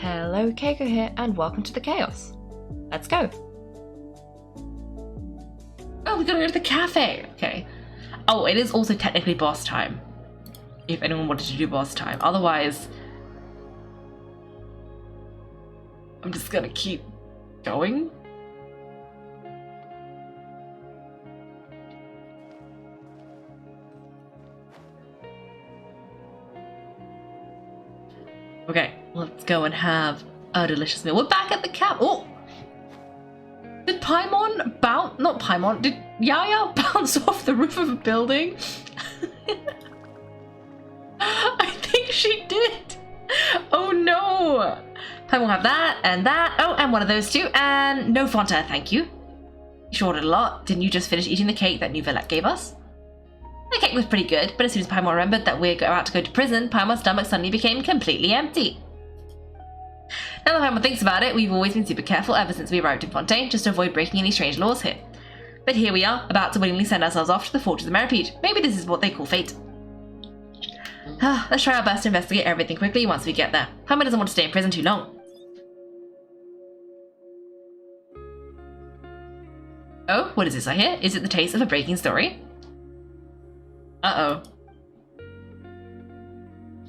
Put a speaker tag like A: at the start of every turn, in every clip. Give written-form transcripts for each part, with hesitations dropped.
A: Hello, Kaiko here, and welcome to the chaos. Let's go.
B: Oh, we gotta go to the cafe. Okay. Oh, it is also technically boss time. If anyone wanted to do boss time. Otherwise, I'm just gonna keep going. Okay, let's go and have a delicious meal. We're back at the camp. Oh! Did Paimon bounce? Not Paimon. Did Yaya bounce off the roof of a building? I think she did. Oh no. Paimon will have that and that. Oh, and one of those too. And no Fanta, thank you. You ordered a lot. Didn't you just finish eating the cake that Nouvellette gave us? The cake was pretty good, but as soon as Paimon remembered that we're about to go to prison, Paimon's stomach suddenly became completely empty. Now that Paimon thinks about it, we've always been super careful ever since we arrived in Fontaine, just to avoid breaking any strange laws here. But here we are, about to willingly send ourselves off to the Fortress of Meropide. Maybe this is what they call fate. Let's try our best to investigate everything quickly once we get there. Paimon doesn't want to stay in prison too long. Oh, what is this I hear? Is it the taste of a breaking story? Uh-oh.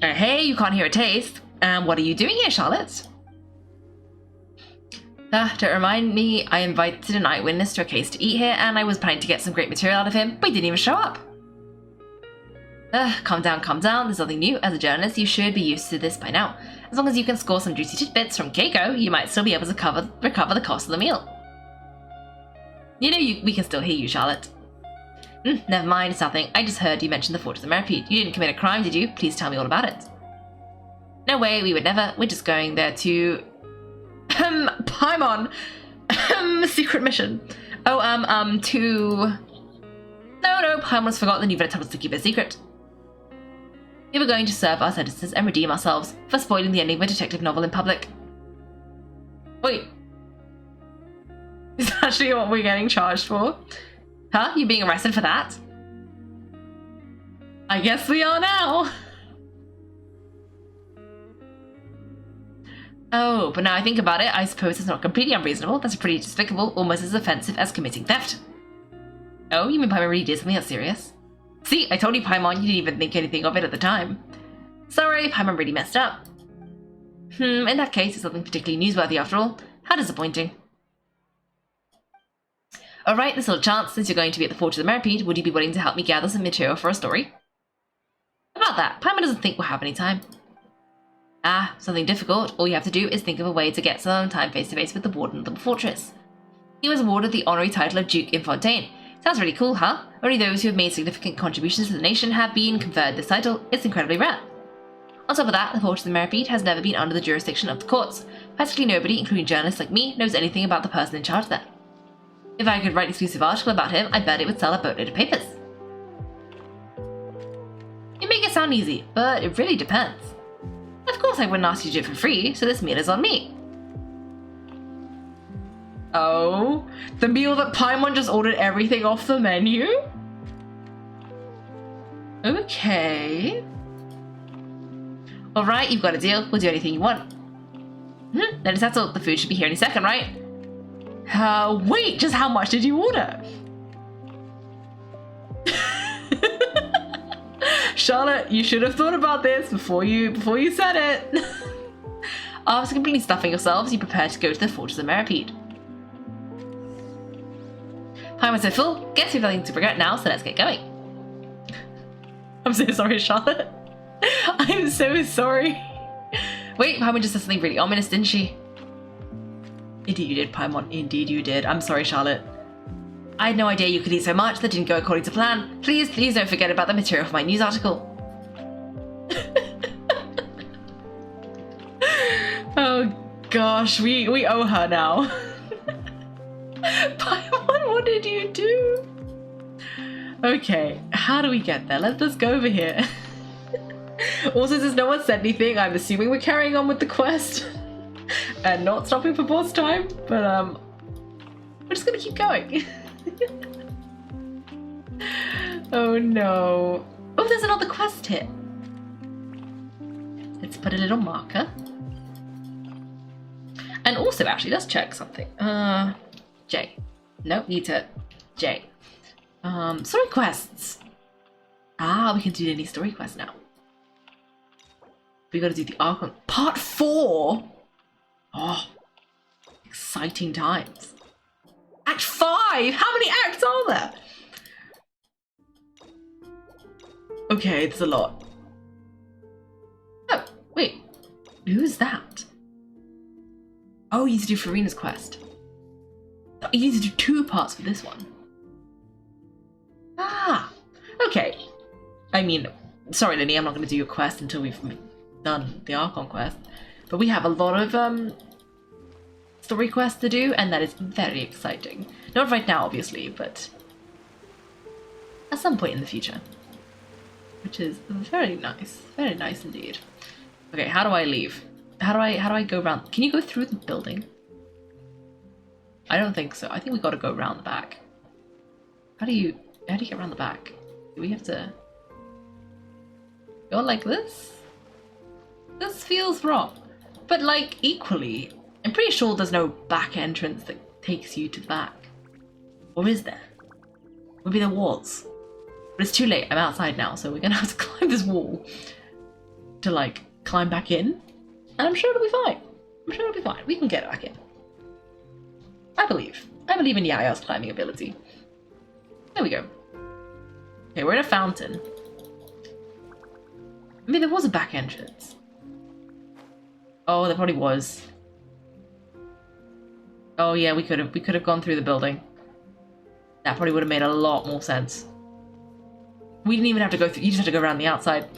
B: Hey, you can't hear a taste. What are you doing here, Charlotte? Don't remind me, I invited an eyewitness to a case to eat here, and I was planning to get some great material out of him, but he didn't even show up. Calm down, there's nothing new. As a journalist, you should be used to this by now. As long as you can score some juicy tidbits from Kaiko, you might still be able to recover the cost of the meal. You know we can still hear you, Charlotte. Never mind, it's nothing. I just heard you mention the Fortress of Meropide. You didn't commit a crime, did you? Please tell me all about it. No way, we would never. We're just going there to... Paimon! Secret mission. Oh, to... No, Paimon's forgotten that Nouvellette told us to keep it a secret. We were going to serve our sentences and redeem ourselves for spoiling the ending of a detective novel in public. Wait. Is that actually what we're getting charged for? Huh? You being arrested for that? I guess we are now. Oh, but now I think about it, I suppose it's not completely unreasonable. That's pretty despicable, almost as offensive as committing theft. Oh, you mean Paimon really did something that's serious? See, I told you, Paimon, you didn't even think anything of it at the time. Sorry, Paimon really messed up. In that case, it's nothing particularly newsworthy after all. How disappointing. Alright, this little chance, since you're going to be at the Fortress of Meropide, would you be willing to help me gather some material for a story? About that, Paimon doesn't think we'll have any time. Something difficult. All you have to do is think of a way to get some time face-to-face with the warden of the fortress. He was awarded the honorary title of Duke in Fontaine. Sounds really cool, huh? Only those who have made significant contributions to the nation have been conferred this title. It's incredibly rare. On top of that, the Fortress of Meropide has never been under the jurisdiction of the courts. Practically nobody, including journalists like me, knows anything about the person in charge there. If I could write an exclusive article about him, I bet it would sell a boatload of papers. You make it sound easy, but it really depends. Of course I wouldn't ask you to do it for free, so this meal is on me. Oh, the meal that Paimon just ordered everything off the menu? Okay. Alright, you've got a deal. We'll do anything you want. Then it's settled. The food should be here any second, right? Wait, just how much did you order? Charlotte, you should have thought about this before you said it. After completely stuffing yourselves, you prepare to go to the Fortress of Meropide. Paimon's so full, guess we've nothing to regret now, so let's get going. I'm so sorry, Charlotte. I'm so sorry. Wait, Paimon just said something really ominous, didn't she? Indeed you did, Paimon. Indeed you did. I'm sorry, Charlotte. I had no idea you could eat so much. That didn't go according to plan. Please don't forget about the material for my news article. Oh gosh, we owe her now. Paimon, what did you do? Okay, how do we get there? Let's go over here. Also, since no one said anything, I'm assuming we're carrying on with the quest. And not stopping for boss time, but we're just gonna keep going. Oh no. Oh, there's another quest here. Let's put a little marker. And also, actually, let's check something. J. Nope, need to J. Story quests. We can do any story quests now. We gotta do the Archon. Part 4! Oh, exciting times. Act 5! How many acts are there? Okay, there's a lot. Oh, wait. Who's that? Oh, you need to do Farina's quest. You need to do 2 parts for this one. Okay. I mean, sorry, Lily, I'm not going to do your quest until we've done the Archon quest. But we have a lot of story quests to do, and that is very exciting. Not right now, obviously, but at some point in the future. Which is very nice. Very nice indeed. Okay, how do I leave? How do I go around? Can you go through the building? I don't think so. I think we gotta go around the back. How do you get around the back? Do we have to go like this? This feels wrong. But like equally, I'm pretty sure there's no back entrance that takes you to the back. Or is there? Maybe there was. But it's too late. I'm outside now, so we're gonna have to climb this wall to like climb back in. And I'm sure it'll be fine. I'm sure it'll be fine. We can get back in. I believe. I believe in Yaya's climbing ability. There we go. Okay, we're in a fountain. I mean, there was a back entrance. Oh, there probably was. Oh yeah, we could have gone through the building. That probably would have made a lot more sense. We didn't even have to go through. You just had to go around the outside.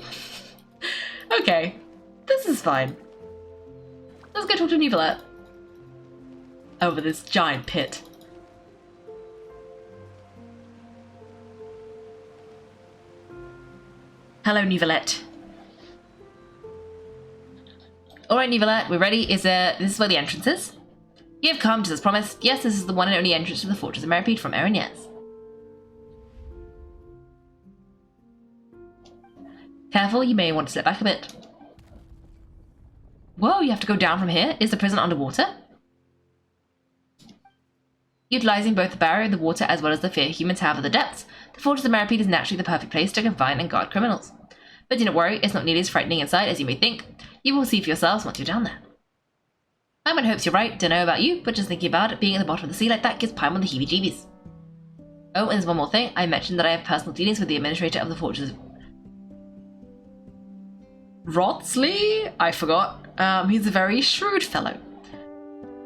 B: Okay, this is fine. Let's go talk to Nicolette. Over this giant pit. Hello, Nicolette. Alright, Nicolette, we're ready. This is where the entrance is. You have come, just as promised. Yes, this is the one and only entrance to the Fortress of Meropide from Erinyes. Careful, you may want to step back a bit. Whoa, you have to go down from here? Is the prison underwater? Utilizing both the barrier of the water as well as the fear humans have of the depths, the Fortress of Meropide is naturally the perfect place to confine and guard criminals. But do not worry, it's not nearly as frightening inside as you may think. You will see for yourselves once you're down there. Paimon hopes you're right, don't know about you, but just thinking about it, being at the bottom of the sea like that gives Paimon the heebie-jeebies. Oh, and there's one more thing, I mentioned that I have personal dealings with the administrator of the Fortress of Wrotsley? I forgot. He's a very shrewd fellow.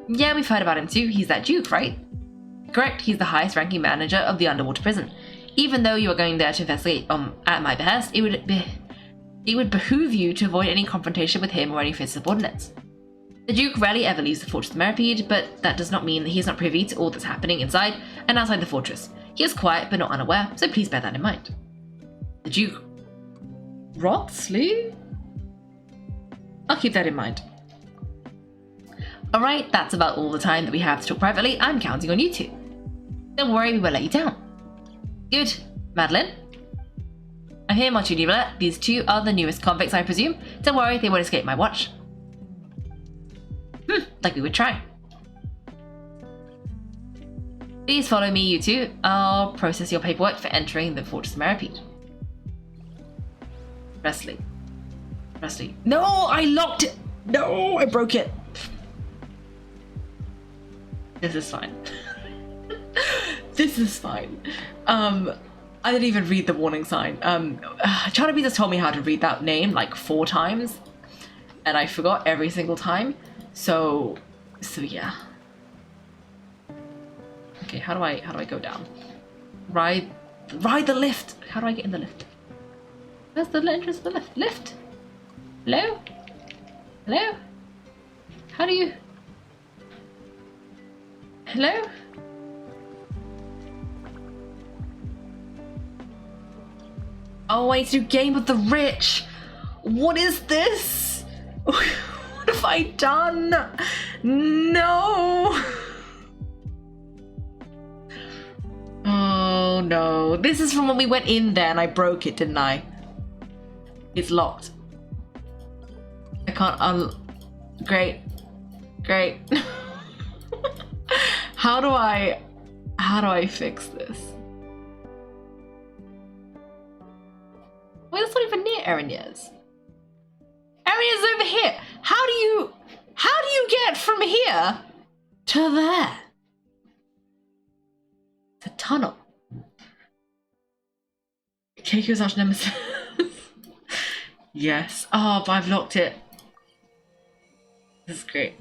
B: Yeah, we've heard about him too, he's that Duke, right? Correct, he's the highest ranking manager of the underwater prison. Even though you are going there to investigate at my behest, it would behoove you to avoid any confrontation with him or any of his subordinates. The Duke rarely ever leaves the Fortress of Meropide, but that does not mean that he is not privy to all that's happening inside and outside the fortress. He is quiet but not unaware, so please bear that in mind. The Duke Wrotsley? I'll keep that in mind. Alright, that's about all the time that we have to talk privately. I'm counting on you two. Don't worry, we won't let you down. Good. Madeline? I'm here, Monty Nicolette. These two are the newest convicts, I presume. Don't worry, they won't escape my watch. Like we would try. Please follow me, you two. I'll process your paperwork for entering the Fortress of Meropide. Presley. No, I locked it! No, I broke it. This is fine. This is fine. I didn't even read the warning sign. Charnaby just told me how to read that name like 4 times, and I forgot every single time. So yeah. Okay, how do I go down? Ride the lift. How do I get in the lift? Where's the entrance to the lift? Lift. Hello? Hello? How do you? Hello? Oh, I need to do Game of the Rich. What is this? What have I done? No. Oh no. This is from when we went in there and I broke it, didn't I? It's locked. I can't Great. Great. How do I fix this? Wait, that's not even near Erinya's. Erinya's over here. How do you get from here to there? The tunnel. Kaiko's arch nemesis. Yes. Oh, but I've locked it. This is great.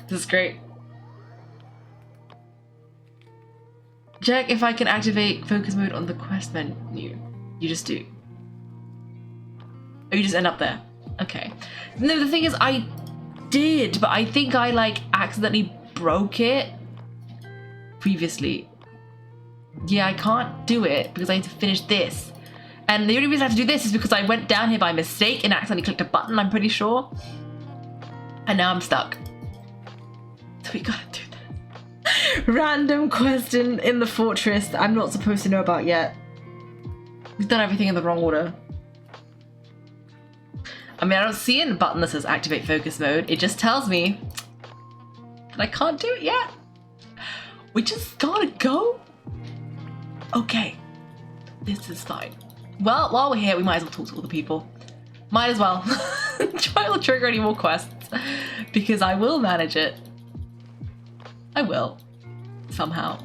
B: This is great. Check if I can activate focus mode on the quest menu. You just do. Oh, you just end up there. Okay. No, the thing is, I did, but I think I like accidentally broke it previously. Yeah, I can't do it because I need to finish this. And the only reason I have to do this is because I went down here by mistake and accidentally clicked a button, I'm pretty sure. And now I'm stuck. So we gotta do that. Random question in the fortress that I'm not supposed to know about yet. We've done everything in the wrong order. I mean, I don't see a button that says activate focus mode. It just tells me that I can't do it yet. We just gotta go? Okay. This is fine. Well, while we're here, we might as well talk to all the people. Might as well. Try not to trigger any more quests. Because I will manage it. I will. Somehow.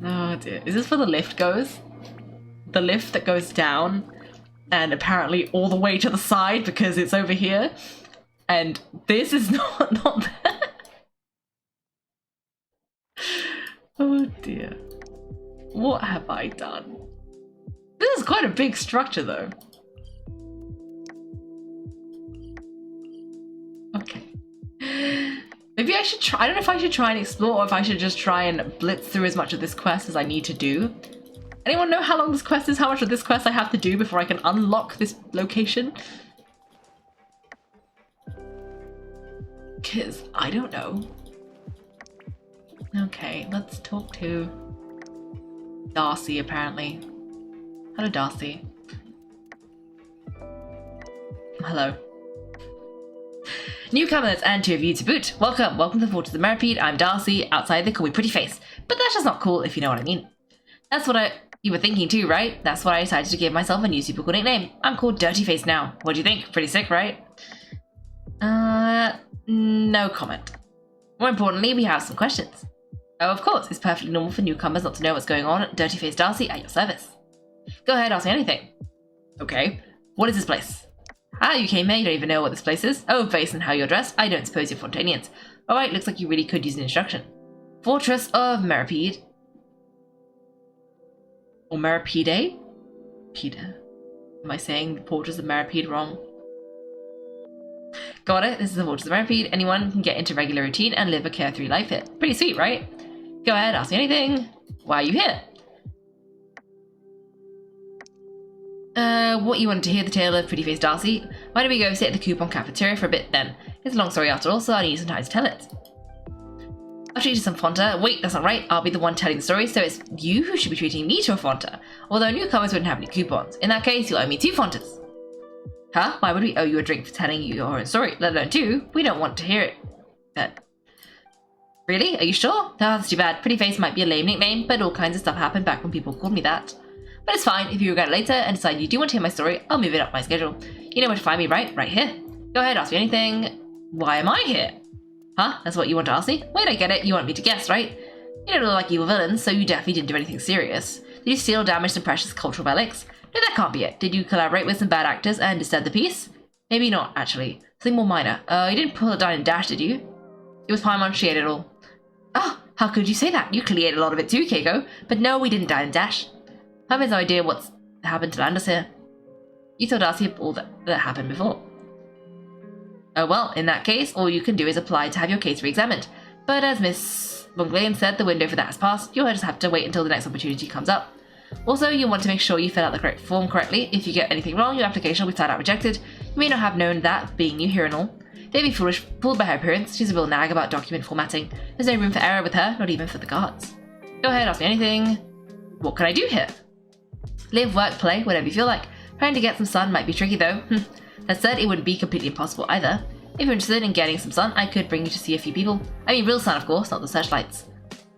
B: Oh dear. Is this where the lift goes? The lift that goes down and apparently all the way to the side because it's over here. And this is not there. Oh dear. What have I done? This is quite a big structure though. Okay. Maybe I should try, I don't know if I should try and explore or if I should just try and blitz through as much of this quest as I need to do. Anyone know how long this quest is? How much of this quest I have to do before I can unlock this location? Because I don't know. Okay, let's talk to Darcy, apparently. Hello, Darcy. Hello. Newcomers and two of you to boot. Welcome to the Fortress of Meropide. I'm Darcy. Outside they call me Pretty Face, but that's just not cool if you know what I mean. That's what you were thinking too, right? That's why I decided to give myself a new super cool nickname. I'm called Dirty Face now. What do you think? Pretty sick, right? No comment. More importantly, we have some questions. Oh, of course, it's perfectly normal for newcomers not to know what's going on. Dirty Face Darcy at your service. Go ahead, ask me anything. Okay, what is this place? Ah, you came here, you don't even know what this place is? Oh, based on how you're dressed, I don't suppose you're Fontanians. Alright, looks like you really could use an instruction. Fortress of Meropide. Or Meropide? Pida. Am I saying Fortress of Meropide wrong? Got it, this is the Fortress of Meropide. Anyone can get into regular routine and live a carefree life here. Pretty sweet, right? Go ahead, ask me anything. Why are you here? What you wanted to hear the tale of Pretty Face Darcy? Why don't we go sit at the coupon cafeteria for a bit then? It's a long story after all, so I need some time to tell it. I'll treat you to some Fonta. Wait, that's not right. I'll be the one telling the story, so it's you who should be treating me to a Fonta. Although newcomers wouldn't have any coupons. In that case, you'll owe me 2 Fontas. Huh? Why would we owe you a drink for telling you your own story? Let alone 2. We don't want to hear it. Really? Are you sure? Oh, that's too bad. Pretty Face might be a lame nickname, but all kinds of stuff happened back when people called me that. But it's fine. If you regret it later and decide you do want to hear my story, I'll move it up my schedule. You know where to find me, right? Right here. Go ahead, ask me anything. Why am I here? Huh? That's what you want to ask me? Wait, I get it. You want me to guess, right? You don't look like evil villains, so you definitely didn't do anything serious. Did you steal or damage some precious cultural relics? No, that can't be it. Did you collaborate with some bad actors and disturb the peace? Maybe not, actually. Something more minor. You didn't pull it down and dash, did you? It was Paimon, she ate it all. Oh, how could you say that? You clearly ate a lot of it too, Kaiko. But no, we didn't die and dash. Paimon has no idea what's happened to land us here. You told Darcy all that happened before. Oh well, in that case, all you can do is apply to have your case re-examined. But as Miss Bunglain said, the window for that has passed. You'll just have to wait until the next opportunity comes up. Also, you want to make sure you fill out the correct form correctly. If you get anything wrong, your application will be flat out rejected. You may not have known that, being new here and all. They'd be fooled by her appearance. She's a real nag about document formatting. There's no room for error with her, not even for the guards. Go ahead, ask me anything. What can I do here? Live, work, play, whatever you feel like. Trying to get some sun might be tricky though. That said, it wouldn't be completely impossible either. If you're interested in getting some sun, I could bring you to see a few people. I mean real sun of course, not the searchlights.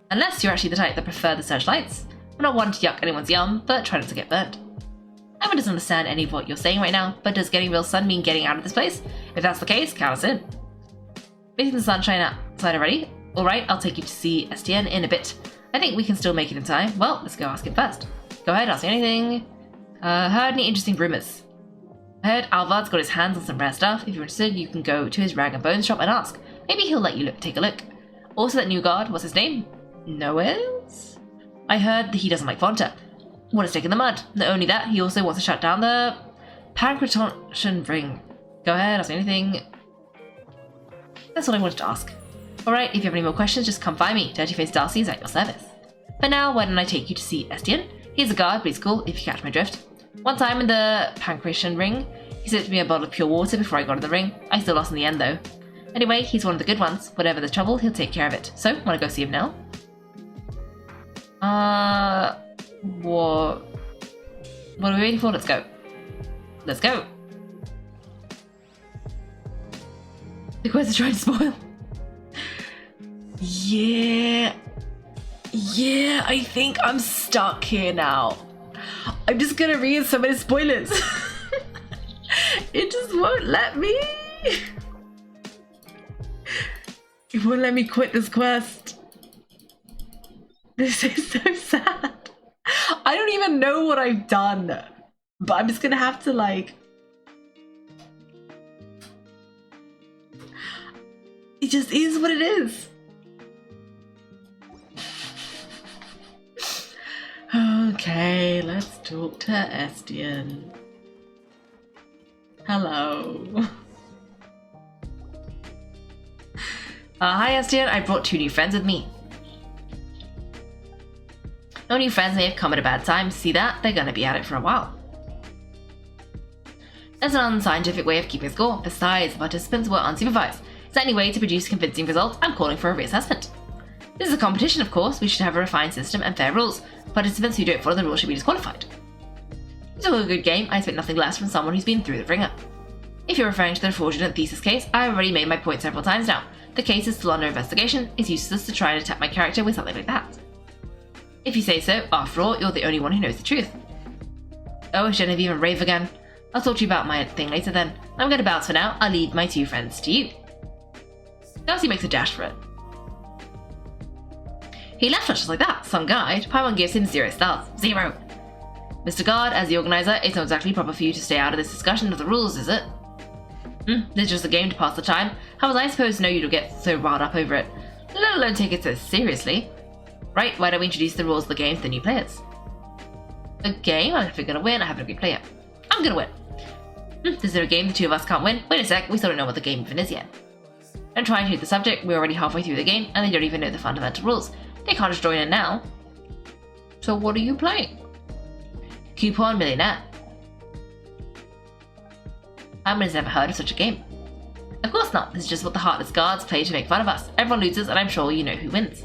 B: Unless you're actually the type that prefer the searchlights. I'm not one to yuck anyone's yum, but try not to get burnt. Everyone doesn't understand any of what you're saying right now, but does getting real sun mean getting out of this place? If that's the case, count us in. Facing the sunshine outside already? Alright, I'll take you to see STN in a bit. I think we can still make it in time. Well, let's go ask him first. Go ahead, ask me anything. Heard any interesting rumors? I heard Alvard's got his hands on some rare stuff. If you're interested, you can go to his rag and bones shop and ask. Maybe he'll let you take a look. Also that new guard, what's his name? Noels? I heard that he doesn't like Fonta. Want to stick in the mud. Not only that, he also wants to shut down the Pancreton ring. Go ahead, ask me anything. That's all I wanted to ask. Alright, if you have any more questions, just come find me. Dirty Face Darcy is at your service. For now, why don't I take you to see Estienne? He's a guard, but he's cool, if you catch my drift. One time in the Pancreton ring, he sipped me a bottle of pure water before I got in the ring. I still lost in the end though. Anyway, he's one of the good ones. Whatever the trouble, he'll take care of it. So, wanna go see him now? What are we waiting for? Let's go. Let's go. The quest is trying to spoil. Yeah, I think I'm stuck here now. I'm just gonna read so many spoilers. It just won't let me. It won't let me quit this quest. This is so sad. I don't even know what I've done, but I'm just gonna have to like... It just is what it is. Okay, let's talk to Estienne. Hello. Hi Estienne, I brought 2 new friends with me. No new friends may have come at a bad time. See that? They're gonna be at it for a while. That's an unscientific way of keeping score. Besides, the participants were unsupervised. Is there any way to produce convincing results? I'm calling for a reassessment. This is a competition, of course. We should have a refined system and fair rules. Participants who don't follow the rules should be disqualified. This is a good game. I expect nothing less from someone who's been through the ringer. If you're referring to the fraudulent thesis case, I've already made my point several times now. The case is still under investigation. It's useless to try and attack my character with something like that. If you say so, after all, you're the only one who knows the truth. Oh, Genevieve and Rave again. I'll talk to you about my thing later then. I'm going to bounce for now. I'll leave my 2 friends to you. Darcy makes a dash for it. He left us just like that. Some guide. Paimon gives him 0 stars. 0. Mr. Guard, as the organizer, it's not exactly proper for you to stay out of this discussion of the rules, is it? This is just a game to pass the time. How was I supposed to know you'd get so riled up over it? Let alone take it so seriously. Right, why don't we introduce the rules of the game to the new players? A game? I'm never gonna win. I haven't a good player. I'm gonna win. Is there a game the 2 of us can't win? Wait a sec, we still don't know what the game even is yet. Don't try and hate the subject. We're already halfway through the game, and they don't even know the fundamental rules. They can't just join in now. So what are you playing? Coupon Millionaire. I've never heard of such a game. Of course not. This is just what the Heartless Guards play to make fun of us. Everyone loses, and I'm sure you know who wins.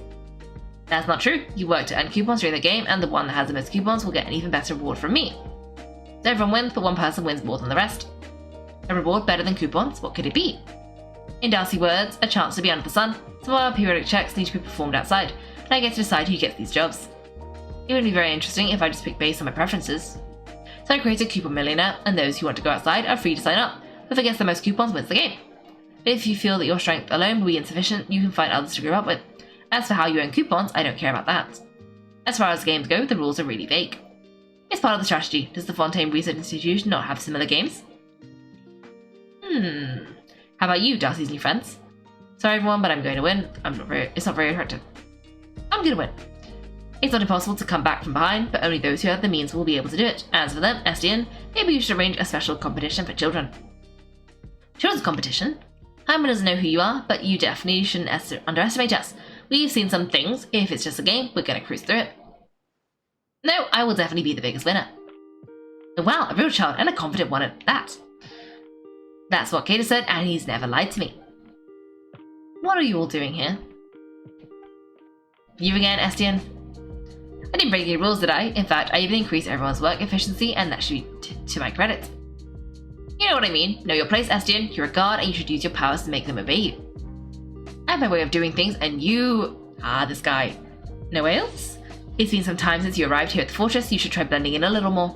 B: That's not true. You work to earn coupons during the game, and the one that has the most coupons will get an even better reward from me. So everyone wins, but one person wins more than the rest. A reward better than coupons? What could it be? In Darcy words, a chance to be under the sun. Some of our periodic checks need to be performed outside, and I get to decide who gets these jobs. It would be very interesting if I just picked based on my preferences. So I created Coupon Millionaire, and those who want to go outside are free to sign up. Whoever gets the most coupons wins the game. If you feel that your strength alone will be insufficient, you can find others to group up with. As for how you earn coupons, I don't care about that. As far as games go, the rules are really vague. It's part of the strategy. Does the Fontaine Research Institute not have similar games? How about you, Darcy's new friends? Sorry everyone, but I'm going to win. It's not very attractive. I'm going to win. It's not impossible to come back from behind, but only those who have the means will be able to do it. As for them, Estienne, maybe you should arrange a special competition for children. Children's competition? Hyman doesn't know who you are, but you definitely shouldn't underestimate us. We've seen some things. If it's just a game, we're going to cruise through it. No, I will definitely be the biggest winner. Wow, a real child and a confident one at that. That's what Kato said, and he's never lied to me. What are you all doing here? You again, Estienne? I didn't break any rules, did I? In fact, I even increased everyone's work efficiency, and that should be to my credit. You know what I mean. Know your place, Estienne. You're a guard, and you should use your powers to make them obey you. I have my way of doing things, and you... this guy. Noelles? It's been some time since you arrived here at the fortress. You should try blending in a little more.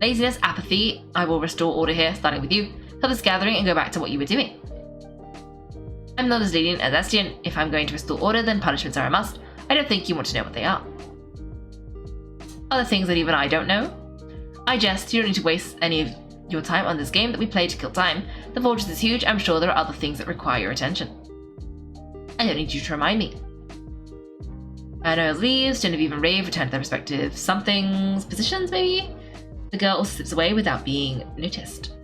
B: Laziness, apathy. I will restore order here, starting with you. Help this gathering and go back to what you were doing. I'm not as lenient as Estienne. If I'm going to restore order, then punishments are a must. I don't think you want to know what they are. Other things that even I don't know? I jest. You don't need to waste any of your time on this game that we play to kill time. The fortress is huge. I'm sure there are other things that require your attention. I don't need you to remind me. Noelle leaves. Genevieve and Rave return to their respective somethings, positions maybe? The girl also slips away without being noticed.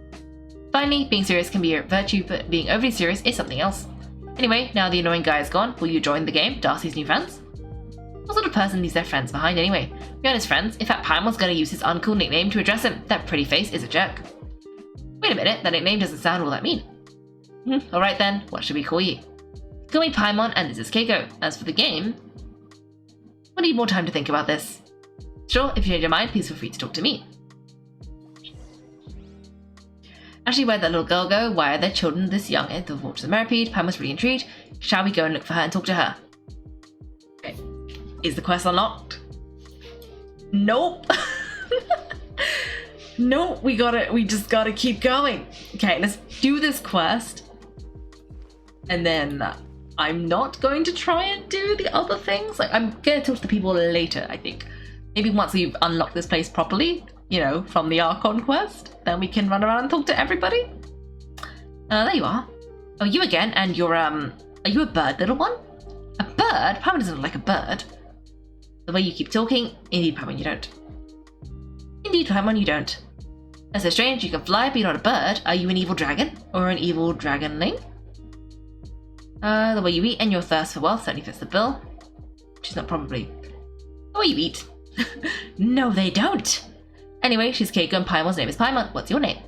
B: Finally, being serious can be a virtue, but being overly serious is something else. Anyway, now the annoying guy is gone, will you join the game, Darcy's new friends? What sort of person leaves their friends behind anyway? Beyond his friends, in fact Paimon's gonna use his uncool nickname to address him. That pretty face is a jerk. Wait a minute, that nickname doesn't sound all that mean. Alright then, what should we call you? Call me Paimon and this is Kaiko. As for the game, we'll need more time to think about this. Sure, if you change your mind, please feel free to talk to me. Actually, where'd that little girl go? Why are there children this young at the Fortress of Meropide? Paimon's really intrigued. Shall we go and look for her and talk to her? Okay. Is the quest unlocked? Nope. Nope, we just gotta keep going. Okay, let's do this quest. And then I'm not going to try and do the other things. Like, I'm gonna talk to the people later, I think. Maybe once we've unlocked this place properly, you know, from the Archon quest, then we can run around and talk to everybody. There you are. Oh, you again, and you're, are you a bird, little one? A bird? Paimon doesn't look like a bird. The way you keep talking, indeed, Paimon, you don't. Indeed, Paimon, you don't. That's so strange, you can fly, but you're not a bird. Are you an evil dragon? Or an evil dragonling? The way you eat and your thirst for wealth certainly fits the bill. She's not probably. The way you eat. No, they don't! Anyway, she's Kaiko and Paimon's name is Paimon. What's your name?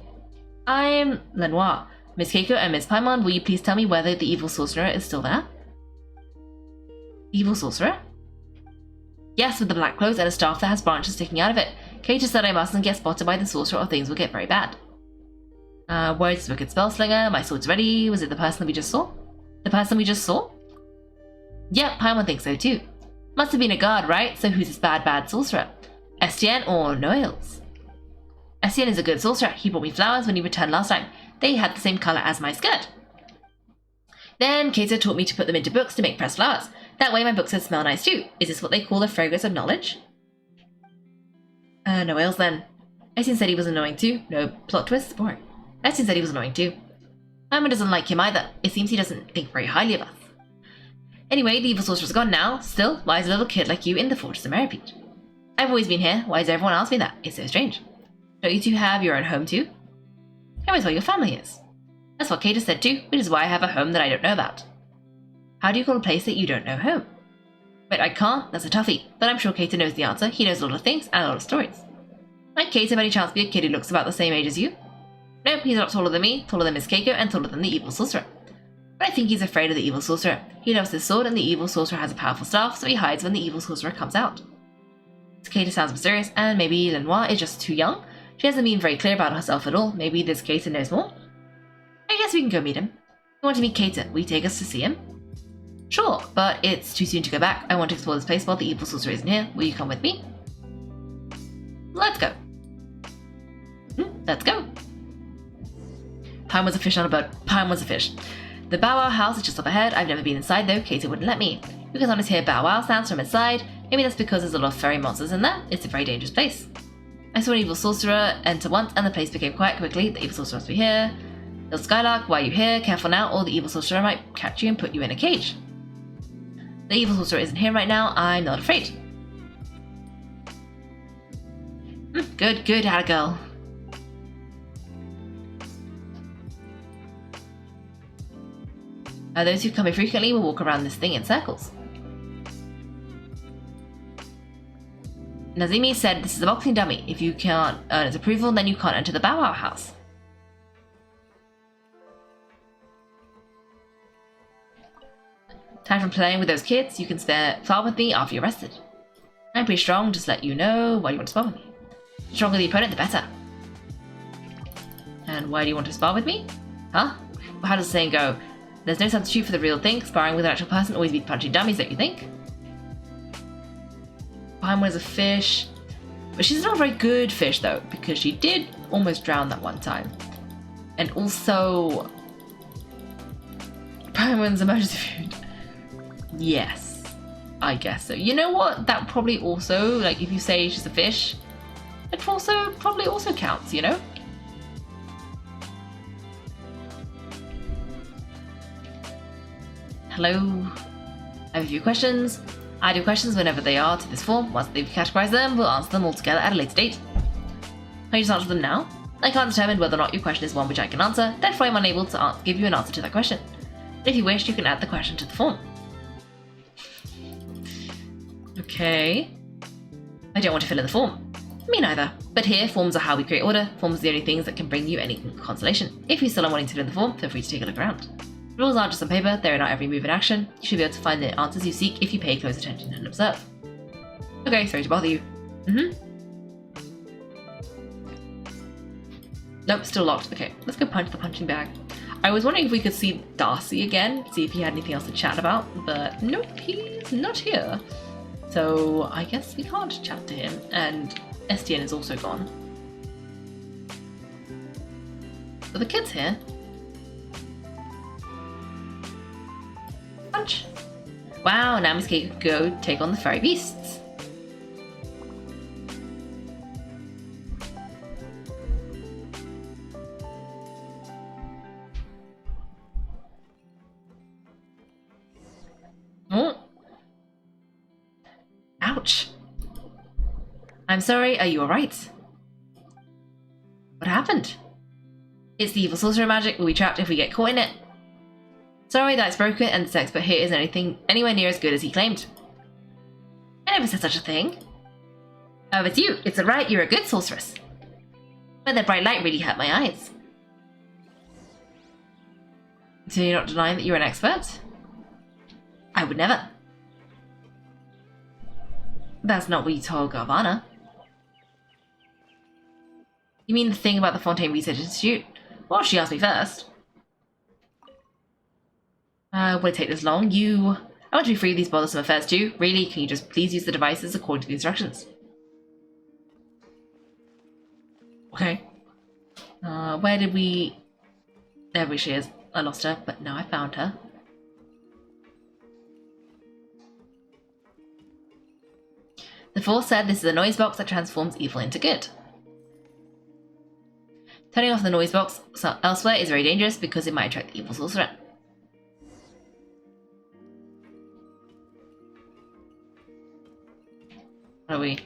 B: I'm Lanoire. Miss Kaiko and Miss Paimon, will you please tell me whether the evil sorcerer is still there? Evil sorcerer? Yes, with the black clothes and a staff that has branches sticking out of it. Kaito said I mustn't get spotted by the sorcerer or things will get very bad. Words, wicked spellslinger, my sword's ready. Was it the person that we just saw? The person we just saw? Yep, Paimon thinks so too. Must have been a guard, right? So who's this bad sorcerer? Estienne or Noelles? Estienne is a good sorcerer. He brought me flowers when he returned last time. They had the same colour as my skirt. Then Kaito taught me to put them into books to make pressed flowers. That way my books would smell nice too. Is this what they call the fragrance of knowledge? Noelles then. Estienne said he was annoying too. No plot twists? Boring. Estienne said he was annoying too. Paimon doesn't like him either. It seems he doesn't think very highly of us. Anyway, the evil sorcerer's gone now. Still, why is a little kid like you in the Fortress of Meropide? I've always been here. Why does everyone ask me that? It's so strange. Don't you two have your own home too? Home is where your family is. That's what Kaito said too, which is why I have a home that I don't know about. How do you call a place that you don't know home? Wait, I can't? That's a toughie. But I'm sure Kaito knows the answer. He knows a lot of things and a lot of stories. Might Kaito by any chance be a kid who looks about the same age as you? Nope, he's not taller than me, taller than Miss Kaiko, and taller than the evil sorcerer. But I think he's afraid of the evil sorcerer. He loves his sword and the evil sorcerer has a powerful staff, so he hides when the evil sorcerer comes out. Kaito sounds mysterious, and maybe Lanoire is just too young. She hasn't been very clear about herself at all. Maybe this Kaito knows more? I guess we can go meet him. You want to meet Kaito? Will you take us to see him? Sure, but it's too soon to go back. I want to explore this place while the evil sorcerer isn't here. Will you come with me? Let's go. Let's go. Paimon's a fish on a boat. Paimon's a fish. The Bow Wow house is just up ahead. I've never been inside though. Kaito wouldn't let me. You can sometimes hear Bow Wow sounds from inside. Maybe that's because there's a lot of fairy monsters in there. It's a very dangerous place. I saw an evil sorcerer enter once and the place became quiet quickly. The evil sorcerer must be here. Little Skylark, why are you here? Careful now, or the evil sorcerer might catch you and put you in a cage. The evil sorcerer isn't here right now. I'm not afraid. Good, had a girl. Those who come here frequently will walk around this thing in circles. Nazimi said this is a boxing dummy. If you can't earn its approval, then you can't enter the Bow Wow house. Time from playing with those kids. You can spare far with me after you're rested. I'm pretty strong, just let you know. Why do you want to spar with me? The stronger the opponent, the better. And why do you want to spar with me? Huh? Well, how does the saying go? There's no substitute for the real thing. Sparring with an actual person always beats punching dummies, don't you think? Paimon is a fish. But she's not a very good fish, though, because she did almost drown that one time. And also... Paimon's emergency food. Yes. I guess so. You know what? That probably also, like, if you say she's a fish, it also probably also counts, you know? Hello? I have a few questions. I do questions whenever they are to this form. Once they've categorized them, we'll answer them all together at a later date. Can you just answer them now? I can't determine whether or not your question is one which I can answer, therefore I'm unable to give you an answer to that question. But if you wish, you can add the question to the form. Okay. I don't want to fill in the form. Me neither. But here, forms are how we create order. Forms are the only things that can bring you any consolation. If you still are wanting to fill in the form, feel free to take a look around. The rules aren't just on paper, they're in our every move and action. You should be able to find the answers you seek if you pay close attention and observe. Okay, sorry to bother you. Nope, still locked. Okay, let's go punch the punching bag. I was wondering if we could see Darcy again, see if he had anything else to chat about, but nope, he's not here. So I guess we can't chat to him, and STN is also gone. But the kid's here. Punch. Wow, now Miss Kaiko could go take on the fairy beasts. Oh. Ouch. I'm sorry, are you alright? What happened? It's the evil sorcerer magic. We'll be trapped if we get caught in it. Sorry that it's broken and this expert here isn't anything anywhere near as good as he claimed. I never said such a thing. Oh, it's you. It's alright, you're a good sorceress. But that bright light really hurt my eyes. So you're not denying that you're an expert? I would never. That's not what you told Garvana. You mean the thing about the Fontaine Research Institute? Well, she asked me first. Would it take this long? I want to be free of these bothersome affairs too. Really, can you just please use the devices according to the instructions? Okay. Where did we... There she is. I lost her, but now I found her. The Force said this is a noise box that transforms evil into good. Turning off the noise box elsewhere is very dangerous because it might attract the evil sorcerer. What are we?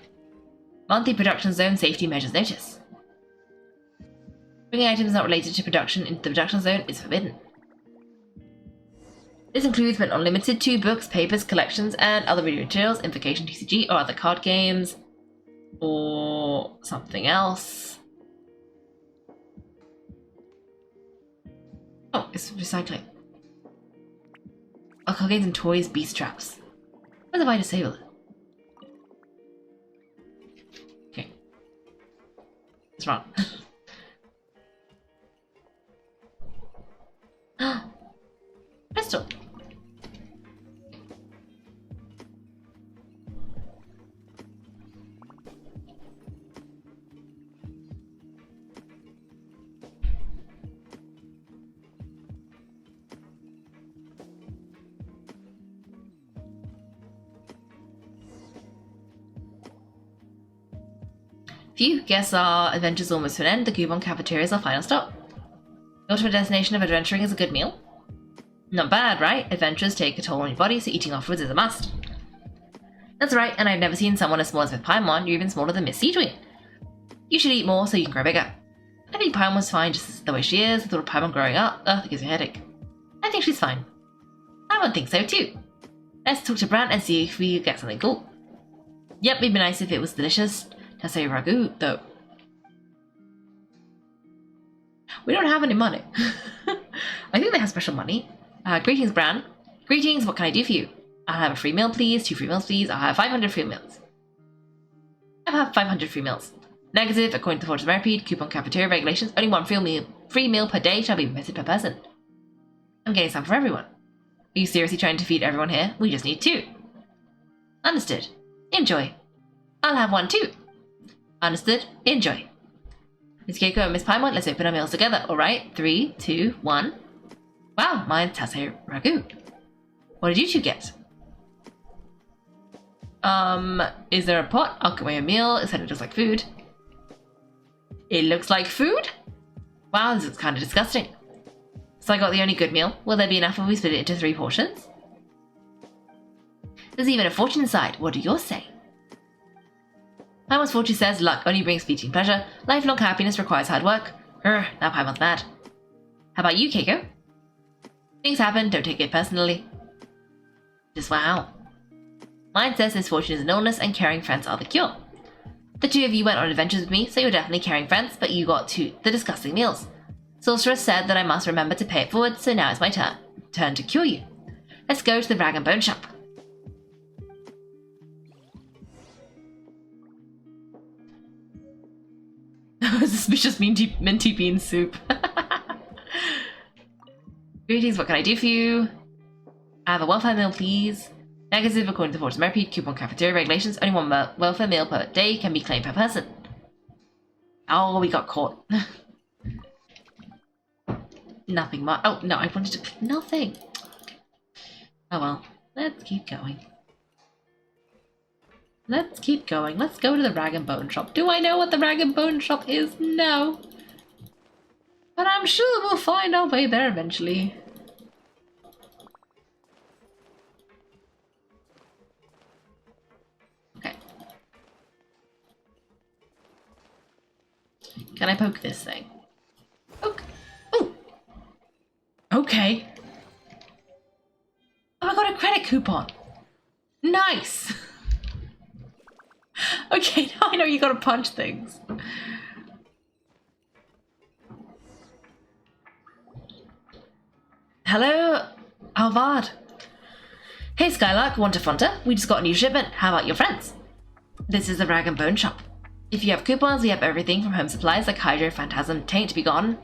B: Monthly production zone safety measures notice. Bringing items not related to production into the production zone is forbidden. This includes but not limited to books, papers, collections, and other reading materials, Invocation TCG, or other card games, or something else. Oh, it's recycling. Card games and toys, beast traps. What if I disable it? Okay. Let's run. Pistol. Phew, guess our adventure's almost to an end. The Gubon cafeteria is our final stop. The ultimate destination of adventuring is a good meal. Not bad, right? Adventures take a toll on your body, so eating afterwards is a must. That's right, and I've never seen someone as small as with Paimon. You're even smaller than Miss Seedwing. You should eat more so you can grow bigger. I think Paimon's fine just the way she is. The thought of Paimon growing up, that gives me a headache. I think she's fine. I would think so too. Let's talk to Brant and see if we get something cool. Yep, it'd be nice if it was delicious. Tassay ragu, though. We don't have any money. I think they have special money. Greetings, Bran. Greetings, what can I do for you? I'll have a free meal, please. 2 free meals, please. I'll have 500 free meals. have 500 free meals. Negative, according to the Fortress of Meropide, coupon cafeteria regulations, only one free meal per day shall be permitted per person. I'm getting some for everyone. Are you seriously trying to feed everyone here? We just need 2. Understood. Enjoy. I'll have 1 too. Understood. Enjoy. Miss Kaiko and Miss Paimon, let's open our meals together. Alright, 3, 2, 1. Wow, mine's tasse ragu. What did you 2 get? Is there a pot? I'll cook my own meal. It said it looks like food. It looks like food? Wow, this is kind of disgusting. So I got the only good meal. Will there be enough if we split it into 3 portions? There's even a fortune inside. What do yours say? Paimon's fortune says luck only brings fleeting pleasure. Lifelong happiness requires hard work. Now Paimon's mad. How about you, Kaiko? Things happen, don't take it personally. Just wow. Mine says this fortune is an illness and caring friends are the cure. The 2 of you went on adventures with me, so you're definitely caring friends, but you got to the disgusting meals. Sorceress said that I must remember to pay it forward, so now it's my turn to cure you. Let's go to the Rag and Bone shop. Suspicious minty bean soup. Greetings, what can I do for you? I have a welfare meal, please. Negative, according to Fortress of Meropide, coupon cafeteria regulations, only 1 welfare meal per day can be claimed per person. Oh, we got caught. Nothing much. Oh, no, I wanted to pick nothing. Oh well, let's keep going. Let's keep going. Let's go to the Rag and Bone shop. Do I know what the Rag and Bone shop is? No. But I'm sure we'll find our way there eventually. Okay. Can I poke this thing? Poke. Ooh. Okay. Oh, I got a credit coupon. Nice. Okay, now I know you gotta punch things. Hello, Alvard. Hey Skylark, want a Fanta? We just got a new shipment. How about your friends? This is the Rag and Bone shop. If you have coupons, we have everything from home supplies like Hydro, Phantasm, Taint to be gone,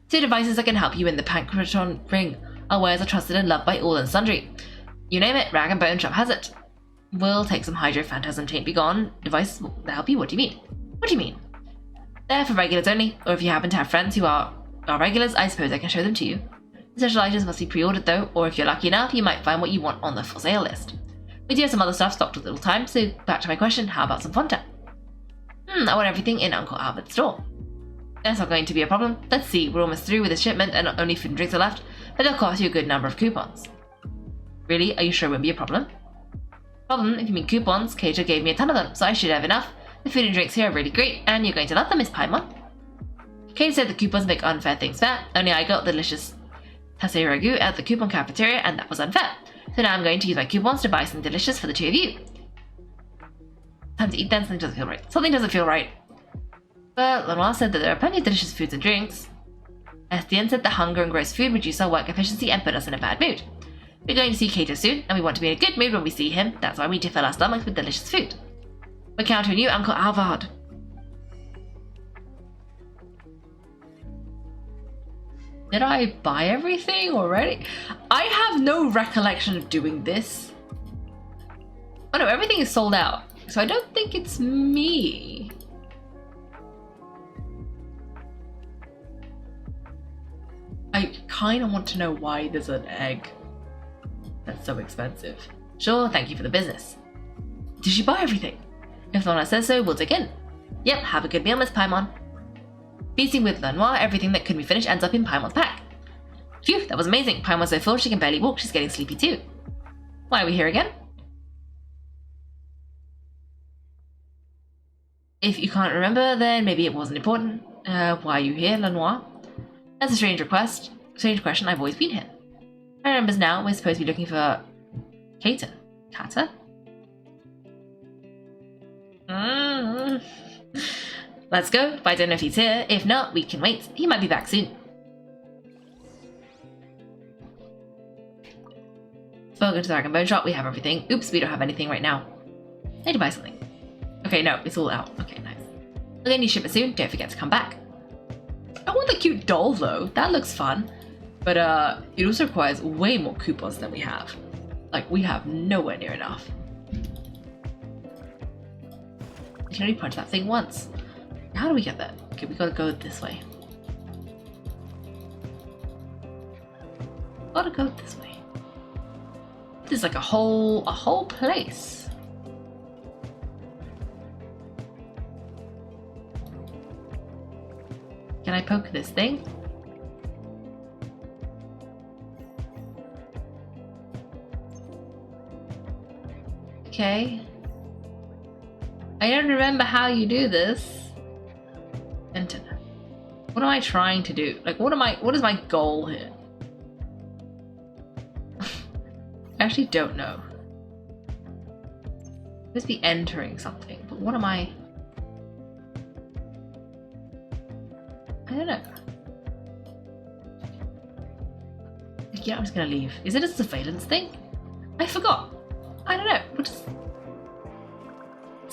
B: to devices that can help you in the Pancreton ring. Our wares are trusted and loved by all and sundry. You name it, Rag and Bone shop has it. We'll take some Hydro, Phantasm, Taint, be gone devices that help you. What do you mean? What do you mean? They're for regulars only, or if you happen to have friends who are regulars, I suppose I can show them to you. The special items must be pre-ordered though, or if you're lucky enough, you might find what you want on the for sale list. We do have some other stuff stocked with little time, so back to my question, how about some Fanta? I want everything in Uncle Albert's store. That's not going to be a problem. Let's see, we're almost through with this shipment and only food and drinks are left, but they'll cost you a good number of coupons. Really? Are you sure it won't be a problem? Problem, if you mean coupons, Kaito gave me a ton of them, so I should have enough. The food and drinks here are really great, and you're going to love them, Miss Paimon. Kaito said the coupons make unfair things fair, only I got the delicious tasse ragu at the coupon cafeteria, and that was unfair. So now I'm going to use my coupons to buy something delicious for the 2 of you. Time to eat then, something doesn't feel right. Something doesn't feel right. But Lanoire said that there are plenty of delicious foods and drinks. Estienne said that hunger and gross food reduce our work efficiency and put us in a bad mood. We're going to see Kaito soon, and we want to be in a good mood when we see him. That's why we need to fill our stomachs with delicious food. We're counting on you, Uncle Alvard. Did I buy everything already? I have no recollection of doing this. Oh no, everything is sold out, so I don't think it's me. I kind of want to know why there's an egg. That's so expensive. Sure, thank you for the business. Did she buy everything? If Lanoire says so, we'll dig in. Yep, have a good meal, Miss Paimon. Feasting with Lanoire, everything that couldn't be finished ends up in Paimon's pack. Phew, that was amazing. Paimon's so full she can barely walk, she's getting sleepy too. Why are we here again? If you can't remember, then maybe it wasn't important. Why are you here, Lanoire? That's a strange request. Strange question, I've always been here. I remember now, we're supposed to be looking for Kaito. Kata? Let's go, but I don't know if he's here. If not, we can wait. He might be back soon. Welcome to the Rag and Bone shop, we have everything. Oops, we don't have anything right now. I need to buy something. Okay, no, it's all out. Okay, nice. I'll get you shipment soon. Don't forget to come back. I want the cute doll though. That looks fun. But it also requires way more coupons than we have. Like, we have nowhere near enough. You can only punch that thing once. How do we get there? Okay, we gotta go this way. Gotta go this way. This is like a whole place. Can I poke this thing? Okay. I don't remember how you do this. Enter. What am I trying to do? Like, what is my goal here? I actually don't know. I'm supposed to be entering something, but what am I? I don't know. Yeah, I'm just gonna leave. Is it a surveillance thing? I forgot. I don't know. What is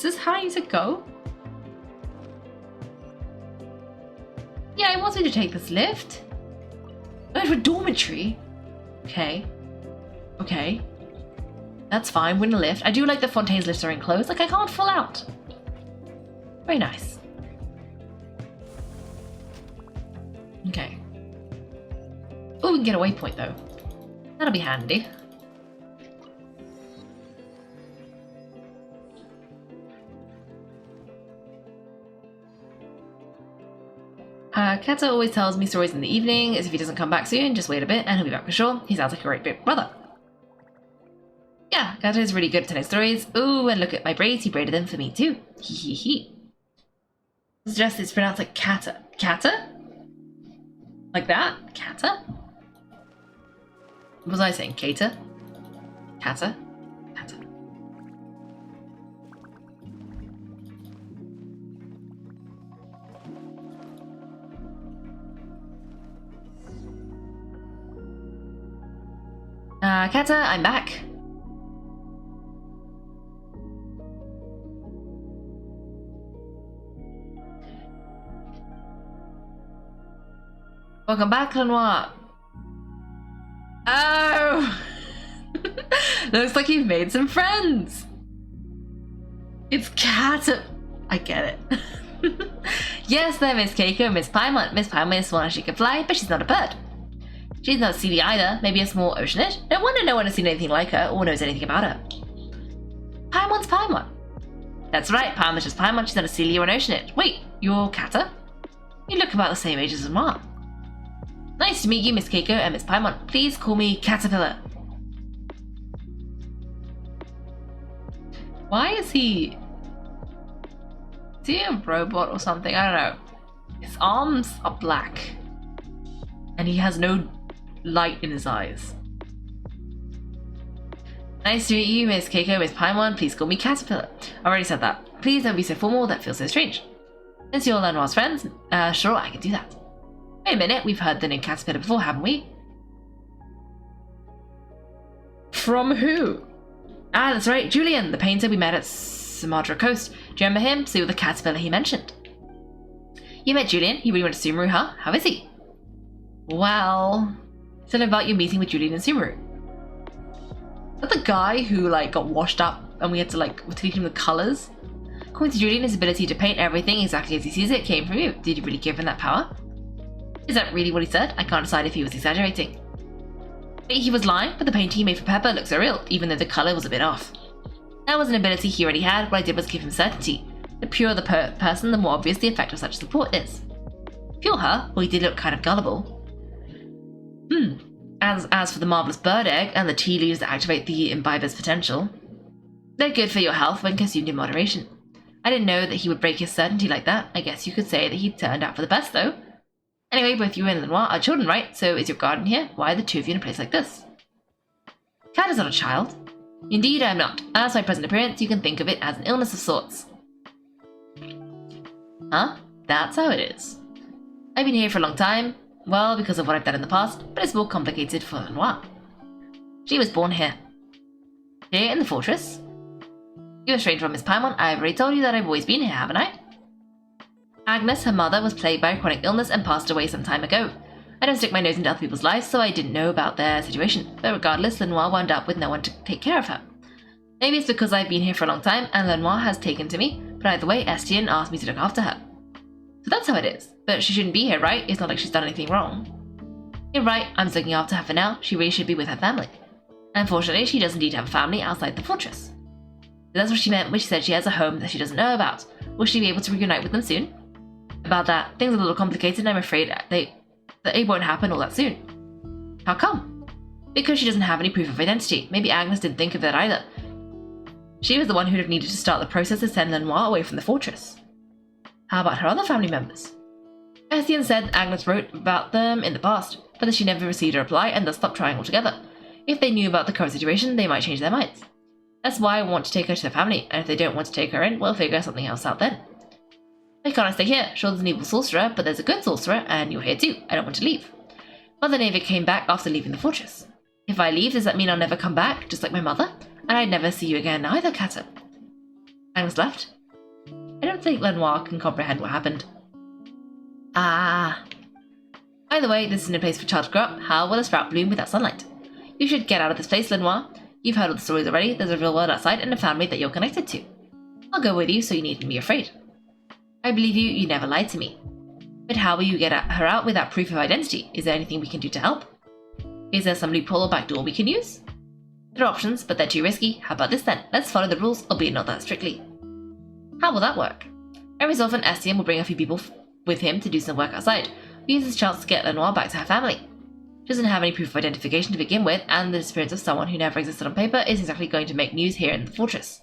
B: this how I need to go? Yeah, it wants me to take this lift. Oh, for a dormitory. Okay. Okay. That's fine, we're in a lift. I do like the Fontaine's lifts are enclosed. Like, I can't fall out. Very nice. Okay. Oh, we can get a waypoint though. That'll be handy. Kato always tells me stories in the evening, as if he doesn't come back soon, just wait a bit and he'll be back for sure. He sounds like a great big brother. Yeah, Kato is really good at telling stories. Ooh, and look at my braids, he braided them for me too. Hee hee hee. Suggest it's pronounced like Kata. Kata? Like that? Kata? What was I saying? Kata? Kata? Kata. Kata, I'm back. Welcome back, Lanoire. Oh! Looks like you've made some friends. It's Kata. I get it. Yes, they're Miss Kaiko and Miss Paimon. Miss Paimon is one she can fly, but she's not a bird. She's not seedy either, maybe a small oceanid. No wonder no one has seen anything like her or knows anything about her. Paimon's Paimon. That's right, Paimon's just Paimon, she's not a Celia or an oceanid. Wait, you're Kata? You look about the same age as Lanoire. Nice to meet you, Miss Kaiko and Miss Paimon. Please call me Caterpillar. Why is he... Is he a robot or something? I don't know. His arms are black. And he has no light in his eyes. Nice to meet you, Miss Kaiko, Miss Paimon. Please call me Caterpillar. I already said that. Please don't be so formal, that feels so strange. Since you're Lanoire's friends, sure, I can do that. Wait a minute, we've heard the name Caterpillar before, haven't we? From who? Ah, that's right, Julian, the painter we met at Sumatra Coast. Do you remember him? So you're the Caterpillar he mentioned. You met Julian? He really went to Sumeru, huh? How is he? Well... Tell him about your meeting with Julian and Sumeru. Is that the guy who, like, got washed up and we had to, like, teach him the colours? According to Julian, his ability to paint everything exactly as he sees it came from you. Did you really give him that power? Is that really what he said? I can't decide if he was exaggerating. Maybe he was lying, but the painting he made for Pepper looked so real, even though the colour was a bit off. That was an ability he already had. What I did was give him certainty. The purer the person, the more obvious the effect of such support is. Pure her? Well, he did look kind of gullible. As for the marvellous bird egg and the tea leaves that activate the imbiber's potential, they're good for your health when consumed in moderation. I didn't know that he would break his certainty like that. I guess you could say that he turned out for the best, though. Anyway, both you and Lanoire are children, right? So is your garden here? Why are the two of you in a place like this? Cat is not a child. Indeed, I am not. As my present appearance, you can think of it as an illness of sorts. Huh? That's how it is. I've been here for a long time. Well, because of what I've done in the past, but it's more complicated for Lanoire. She was born here. Here in the fortress? You're strange from Miss Paimon. I've already told you that I've always been here, haven't I? Agnes, her mother, was plagued by a chronic illness and passed away some time ago. I don't stick my nose into other people's lives, so I didn't know about their situation. But regardless, Lanoire wound up with no one to take care of her. Maybe it's because I've been here for a long time and Lanoire has taken to me, but either way, Estienne asked me to look after her. So that's how it is. But she shouldn't be here, right? It's not like she's done anything wrong. You're right, I'm just looking after her for now. She really should be with her family. Unfortunately, she does indeed have a family outside the fortress. That's what she meant when she said she has a home that she doesn't know about. Will she be able to reunite with them soon? About that, things are a little complicated and I'm afraid that it won't happen all that soon. How come? Because she doesn't have any proof of identity. Maybe Agnes didn't think of that either. She was the one who'd have needed to start the process to send Lanoire away from the fortress. How about her other family members? Estienne said Agnes wrote about them in the past, but that she never received a reply and thus stopped trying altogether. If they knew about the current situation, they might change their minds. That's why I want to take her to the family, and if they don't want to take her in, we'll figure something else out then. Why can't I stay here? Sure, there's an evil sorcerer, but there's a good sorcerer, and you're here too. I don't want to leave. Mother never came back after leaving the fortress. If I leave, does that mean I'll never come back, just like my mother? And I'd never see you again either, Kato. Agnes left. I don't think Lanoire can comprehend what happened. Ah. Either way, this isn't a place for a child to grow up. How will a sprout bloom without sunlight? You should get out of this place, Lanoire. You've heard all the stories already. There's a real world outside and a family that you're connected to. I'll go with you, so you needn't be afraid. I believe you. You never lied to me. But how will you get her out without proof of identity? Is there anything we can do to help? Is there some loophole or backdoor we can use? There are options, but they're too risky. How about this then? Let's follow the rules, albeit not that strictly. How will that work? Every so often, Estienne will bring a few people with him to do some work outside. We use this chance to get Lanoire back to her family. She doesn't have any proof of identification to begin with, and the disappearance of someone who never existed on paper is exactly going to make news here in the fortress.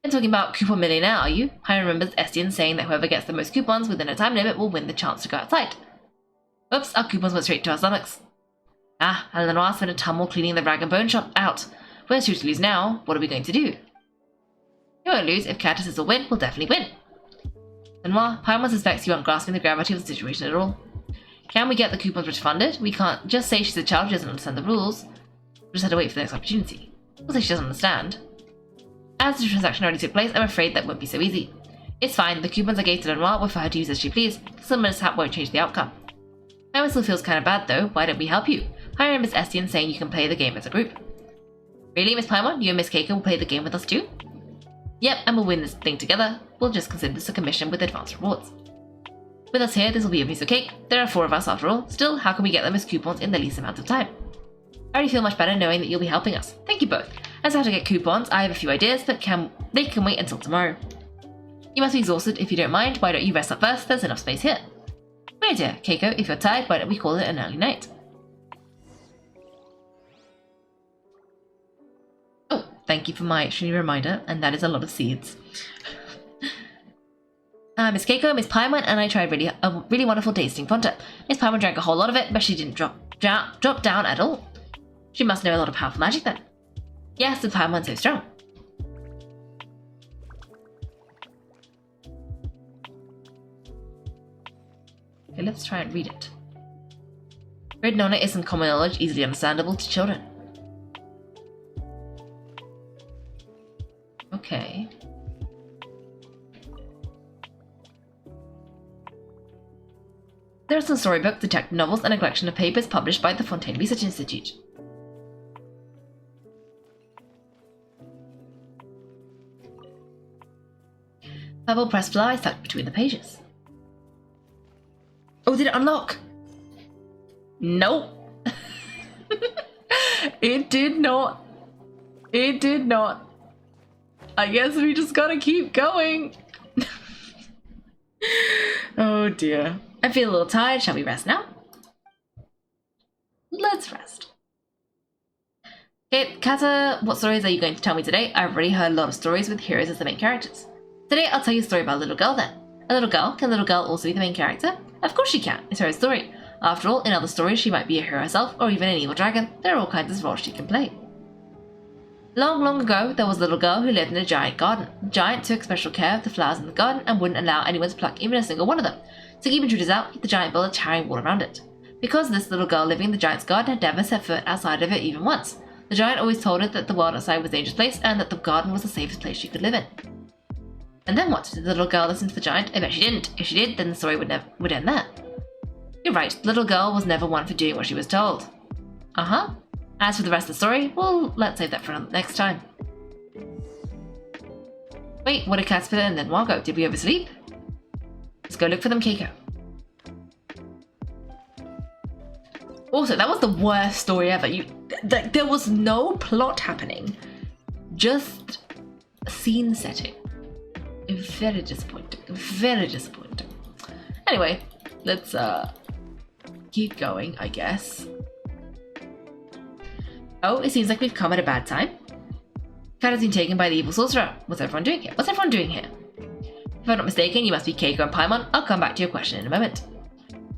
B: You're talking about coupon millionaire, are you? I remember Estienne saying that whoever gets the most coupons within a time limit will win the chance to go outside. Oops, our coupons went straight to our stomachs. Ah, and Lanoire spent a ton more cleaning the rag and bone shop out. We're sure to lose now. What are we going to do? You won't lose. If Kato says we'll win, we'll definitely win. Lanoire, Paimon suspects you aren't grasping the gravity of the situation at all. Can we get the coupons refunded? We can't just say she's a child who doesn't understand the rules. We'll just have to wait for the next opportunity. We'll say she doesn't understand. As the transaction already took place, I'm afraid that won't be so easy. It's fine, the coupons are gave to Lanoire were for her to use as she pleased. Some mishap won't change the outcome. Paimon still feels kind of bad though. Why don't we help you? I remember Miss Estienne saying you can play the game as a group. Really, Miss Paimon? You and Miss Kaiko will play the game with us too? Yep, and we'll win this thing together. We'll just consider this a commission with advanced rewards. With us here, this will be a piece of cake. There are 4 of us after all. Still, how can we get them as coupons in the least amount of time? I already feel much better knowing that you'll be helping us. Thank you both. As to how to get coupons, I have a few ideas, but they can wait until tomorrow. You must be exhausted. If you don't mind, why don't you rest up first? There's enough space here. Good idea. Kaiko, if you're tired, why don't we call it an early night? Oh, thank you for my extreme reminder, and that is a lot of seeds. Miss Kaiko, Miss Paimon, and I tried a really wonderful tasting Fanta. Miss Paimon drank a whole lot of it, but she didn't drop down at all. She must know a lot of powerful magic then. Yes, the Paimon's so strong. Okay, let's try and read it. Red Nona isn't common knowledge, easily understandable to children. Okay. There are some storybooks, detective novels, and a collection of papers published by the Fontaine Research Institute. Purple pressed fly stuck between the pages. Oh, did it unlock? Nope. It did not. It did not. I guess we just gotta keep going. Oh dear. I feel a little tired. Shall we rest now? Let's rest. Okay, Kata, what stories are you going to tell me today? I've already heard a lot of stories with heroes as the main characters. Today I'll tell you a story about a little girl then. A little girl? Can a little girl also be the main character? Of course she can. It's her own story. After all, in other stories she might be a hero herself or even an evil dragon. There are all kinds of roles she can play. Long, long ago, there was a little girl who lived in a giant garden. The giant took special care of the flowers in the garden and wouldn't allow anyone to pluck even a single one of them. To keep intruders out, the giant built a towering wall around it. Because this little girl living in the giant's garden had never set foot outside of it even once, The giant always told her that the world outside was a dangerous place and that the garden was the safest place she could live in. And then what? Did the little girl listen to the giant? I bet she didn't. If she did, then the story would end there. You're right, the little girl was never one for doing what she was told. Uh-huh. As for the rest of the story, well, let's save that for next time. Wait, what did Caterpillar and then Margot? Did we oversleep? Let's go look for them, Kaiko. Also, that was the worst story ever. There was no plot happening. Just scene setting. Very disappointing. Very disappointing. Anyway, let's keep going, I guess. Oh, it seems like we've come at a bad time. Cat has been taken by the evil sorcerer. What's everyone doing here? What's everyone doing here? If I'm not mistaken, you must be Kaiko and Paimon. I'll come back to your question in a moment.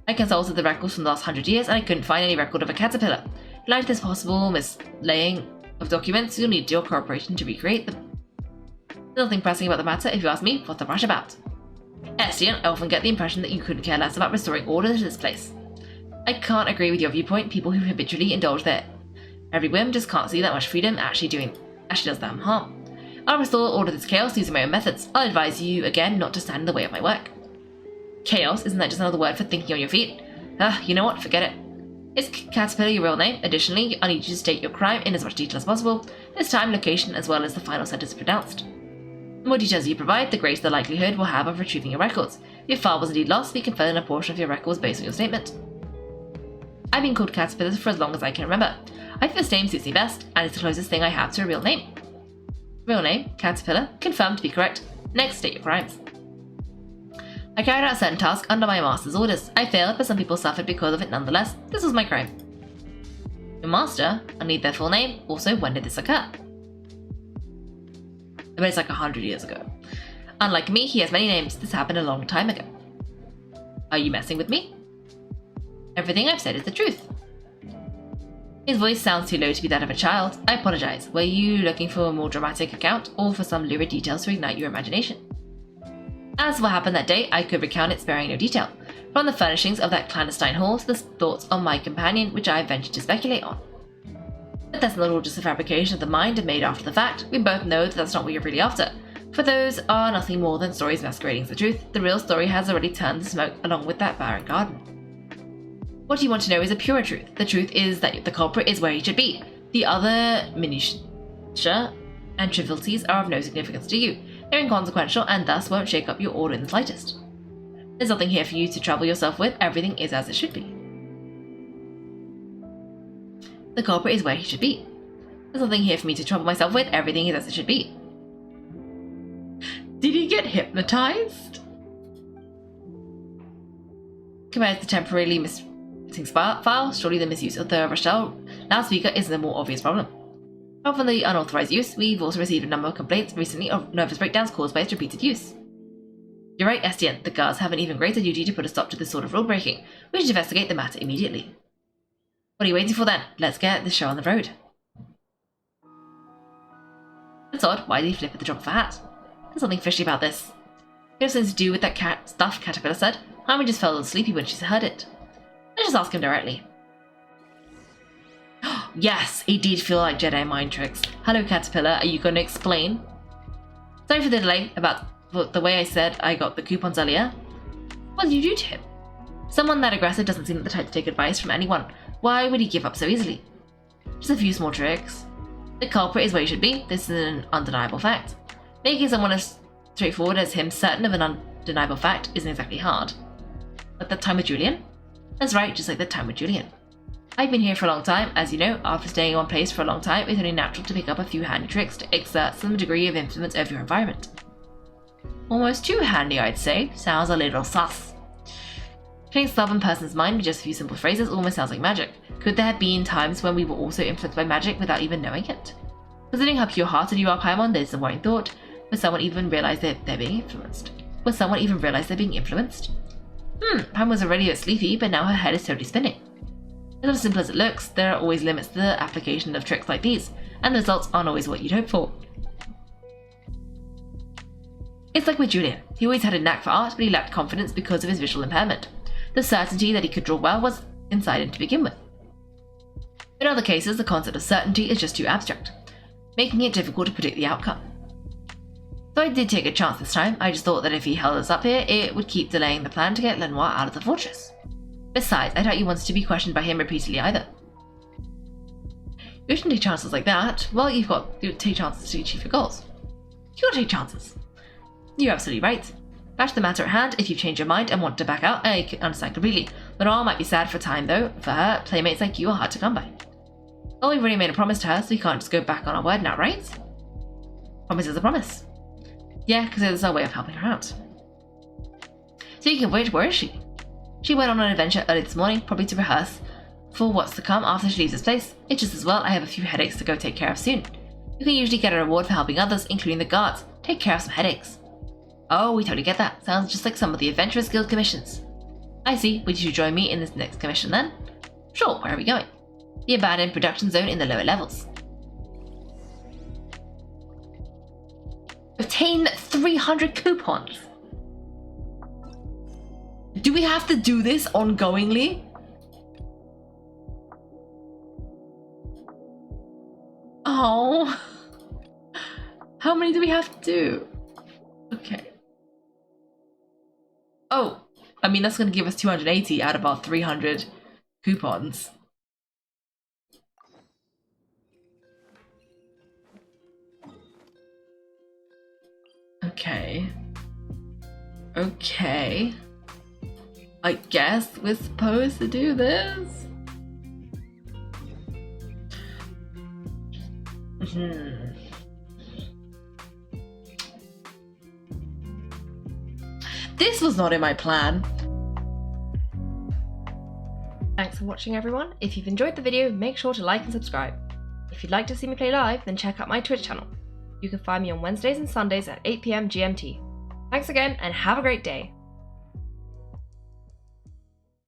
B: I consulted the records from the last 100 years and I couldn't find any record of a caterpillar. In light of this possible mislaying of documents, you'll need your cooperation to recreate them. There's nothing pressing about the matter. If you ask me, what's the rush about? Estienne, I often get the impression that you couldn't care less about restoring order to this place. I can't agree with your viewpoint. People who habitually indulge their every whim just can't see that much freedom actually does them harm. I'll restore order to this chaos using my own methods. I'll advise you again not to stand in the way of my work. Chaos, isn't that just another word for thinking on your feet? You know what, forget it. Is Caterpillar your real name? Additionally, I need you to state your crime in as much detail as possible, this time, location, as well as the final sentence pronounced. The more details you provide, the greater the likelihood we'll have of retrieving your records. If your file was indeed lost, we can fill in a portion of your records based on your statement. I've been called Caterpillar for as long as I can remember. I think this name suits me best, and it's the closest thing I have to a real name. Real name, Caterpillar, confirmed to be correct. Next, state your crimes. I carried out a certain task under my master's orders. I failed, but some people suffered because of it nonetheless. This was my crime. Your master? I need their full name. Also, when did this occur? I bet it's like 100 years ago. Unlike me, he has many names. This happened a long time ago. Are you messing with me? Everything I've said is the truth. His voice sounds too low to be that of a child. I apologize. Were you looking for a more dramatic account or for some lurid details to ignite your imagination? As for what happened that day, I could recount it sparing no detail. From the furnishings of that clandestine hall to the thoughts on my companion, which I ventured to speculate on. But that's not all just a fabrication of the mind and made after the fact. We both know that that's not what you're really after. For those are nothing more than stories masquerading as the truth. The real story has already turned the smoke along with that barren garden. What you want to know is a purer truth. The truth is that the culprit is where he should be. The other minutiae and trivialities are of no significance to you. They're inconsequential and thus won't shake up your order in the slightest. There's nothing here for you to trouble yourself with. Everything is as it should be. The culprit is where he should be. There's nothing here for me to trouble myself with. Everything is as it should be. Did he get hypnotized? Compared to the temporarily missing file, surely the misuse of the Rochelle loudspeaker is the more obvious problem. Apart from the unauthorized use, we've also received a number of complaints recently of nervous breakdowns caused by its repeated use. You're right, Estienne. The guards have an even greater duty to put a stop to this sort of rule breaking. We should investigate the matter immediately. What are you waiting for then? Let's get this show on the road. That's odd. Why did he flip at the drop of a hat? There's something fishy about this. It has something to do with that stuff, Caterpillar said. Harmony just felt a little sleepy when she heard it. Let's just ask him directly. Yes, it did feel like Jedi mind tricks. Hello, Caterpillar. Are you going to explain? Sorry for the delay about the way I said I got the coupons earlier. What did you do to him? Someone that aggressive doesn't seem the type to take advice from anyone. Why would he give up so easily? Just a few small tricks. The culprit is where he should be. This is an undeniable fact. Making someone as straightforward as him certain of an undeniable fact isn't exactly hard. Like that time with Julian? That's right, just like that time with Julian. I've been here for a long time. As you know, after staying in one place for a long time, it's only natural to pick up a few handy tricks to exert some degree of influence over your environment. Almost too handy, I'd say. Sounds a little sus. Playing a stubborn person's mind with just a few simple phrases almost sounds like magic. Could there have been times when we were also influenced by magic without even knowing it? Considering how pure-hearted you are, Paimon, there's a worrying thought. Would someone even realize that they're being influenced? Would someone even realize they're being influenced? Paimon was already a bit sleepy, but now her head is totally spinning. It's not as simple as it looks. There are always limits to the application of tricks like these, and the results aren't always what you'd hope for. It's like with Julian. He always had a knack for art, but he lacked confidence because of his visual impairment. The certainty that he could draw well was inside him to begin with. In other cases, the concept of certainty is just too abstract, making it difficult to predict the outcome. So I did take a chance this time. I just thought that if he held us up here, it would keep delaying the plan to get Lanoire out of the fortress. Besides, I doubt you wanted to be questioned by him repeatedly either. You shouldn't take chances like that. Well, you take chances to achieve your goals. You gotta take chances. You're absolutely right. Back to the matter at hand, if you've changed your mind and want to back out, I can understand completely. Lanoire might be sad for a time though. For her, playmates like you are hard to come by. Well, we've already made a promise to her, so we can't just go back on our word now, right? Promise is a promise. Yeah, because it's our way of helping her out. Speaking of which, where is she? She went on an adventure early this morning, probably to rehearse for what's to come after she leaves this place. It's just as well I have a few headaches to go take care of soon. You can usually get a reward for helping others, including the guards. Take care of some headaches. Oh, we totally get that. Sounds just like some of the Adventurers Guild commissions. I see. Would you join me in this next commission then? Sure, where are we going? The abandoned production zone in the lower levels. Obtain 300 coupons. Do we have to do this ongoingly? Oh. How many do we have to do? Okay. Oh, I mean, that's going to give us 280 out of our 300 coupons. Okay. Okay. I guess we're supposed to do this? This was not in my plan.
A: Thanks for watching everyone. If you've enjoyed the video, make sure to like and subscribe. If you'd like to see me play live, then check out my Twitch channel. You can find me on Wednesdays and Sundays at 8 PM GMT. Thanks again and have a great day.